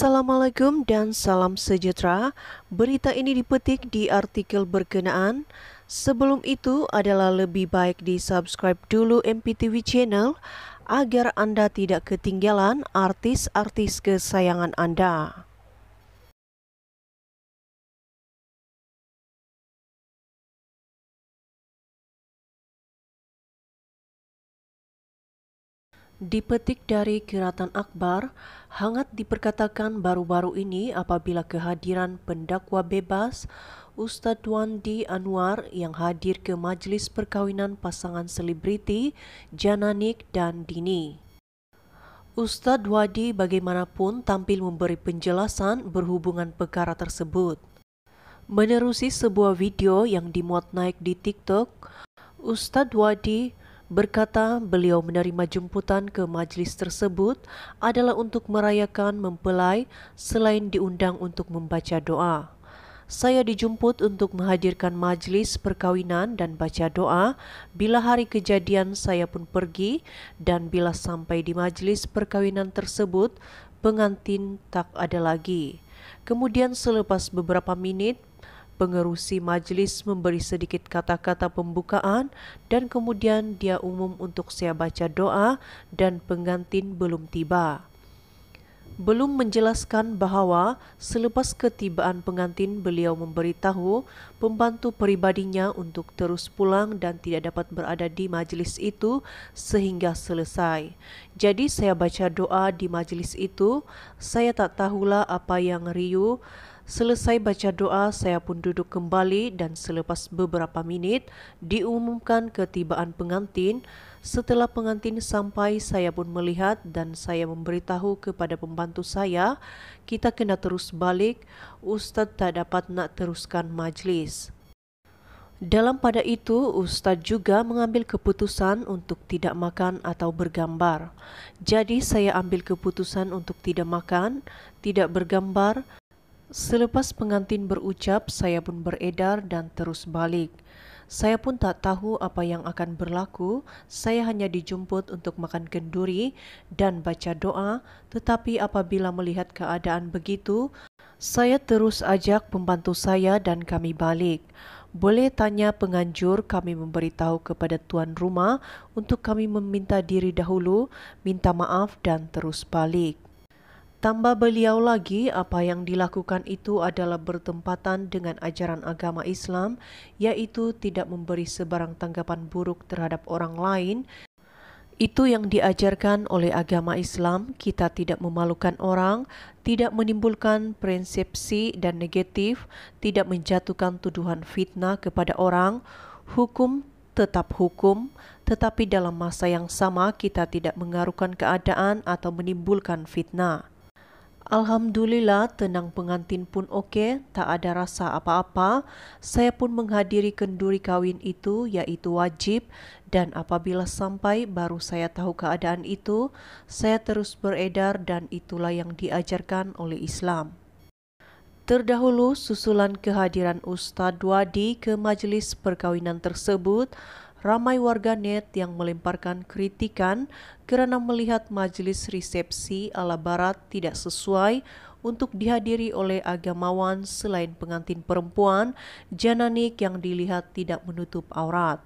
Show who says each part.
Speaker 1: Assalamualaikum dan salam sejahtera. Berita ini dipetik di artikel berkenaan. Sebelum itu adalah lebih baik di-subscribe dulu MPTV Channel agar Anda tidak ketinggalan artis-artis kesayangan Anda. Dipetik dari Kiratan Akhbar, hangat diperkatakan baru-baru ini apabila kehadiran pendakwa bebas Ustadz Wandi Anwar yang hadir ke majlis perkawinan pasangan selebriti Jananik dan Dini. Ustadz Wadi bagaimanapun tampil memberi penjelasan berhubungan perkara tersebut. Menerusi sebuah video yang dimuat naik di TikTok, Ustadz Wadi berkata beliau menerima jemputan ke majlis tersebut adalah untuk merayakan mempelai selain diundang untuk membaca doa. Saya dijemput untuk menghadirkan majlis perkawinan dan baca doa. Bila hari kejadian saya pun pergi, dan bila sampai di majlis perkawinan tersebut, pengantin tak ada lagi. Kemudian selepas beberapa menit, pengerusi majlis memberi sedikit kata-kata pembukaan dan kemudian dia umum untuk saya baca doa dan pengantin belum tiba. Belum menjelaskan bahawa selepas ketibaan pengantin beliau memberitahu pembantu peribadinya untuk terus pulang dan tidak dapat berada di majlis itu sehingga selesai. Jadi saya baca doa di majlis itu, saya tak tahulah apa yang riuh. Selesai baca doa, saya pun duduk kembali dan selepas beberapa minit diumumkan ketibaan pengantin. Setelah pengantin sampai, saya pun melihat dan saya memberitahu kepada pembantu saya, kita kena terus balik, Ustaz tak dapat nak teruskan majlis. Dalam pada itu, Ustaz juga mengambil keputusan untuk tidak makan atau bergambar. Jadi saya ambil keputusan untuk tidak makan, tidak bergambar. Selepas pengantin berucap, saya pun beredar dan terus balik. Saya pun tak tahu apa yang akan berlaku. Saya hanya dijemput untuk makan kenduri dan baca doa, tetapi apabila melihat keadaan begitu, saya terus ajak pembantu saya dan kami balik. Boleh tanya penganjur, kami memberitahu kepada tuan rumah untuk kami meminta diri dahulu, minta maaf dan terus balik. Tambah beliau lagi, apa yang dilakukan itu adalah bertempatan dengan ajaran agama Islam, iaitu tidak memberi sebarang tanggapan buruk terhadap orang lain. Itu yang diajarkan oleh agama Islam, kita tidak memalukan orang, tidak menimbulkan persepsi dan negatif, tidak menjatuhkan tuduhan fitnah kepada orang, hukum tetap hukum, tetapi dalam masa yang sama kita tidak mengaruhkan keadaan atau menimbulkan fitnah. Alhamdulillah, tenang pengantin pun okey, tak ada rasa apa-apa. Saya pun menghadiri kenduri kahwin itu, iaitu wajib, dan apabila sampai baru saya tahu keadaan itu. Saya terus beredar dan itulah yang diajarkan oleh Islam. Terdahulu susulan kehadiran Ustadz Wadi ke majlis perkawinan tersebut, ramai warganet yang melemparkan kritikan kerana melihat majlis resepsi ala barat tidak sesuai untuk dihadiri oleh agamawan selain pengantin perempuan, Jananik yang dilihat tidak menutup aurat.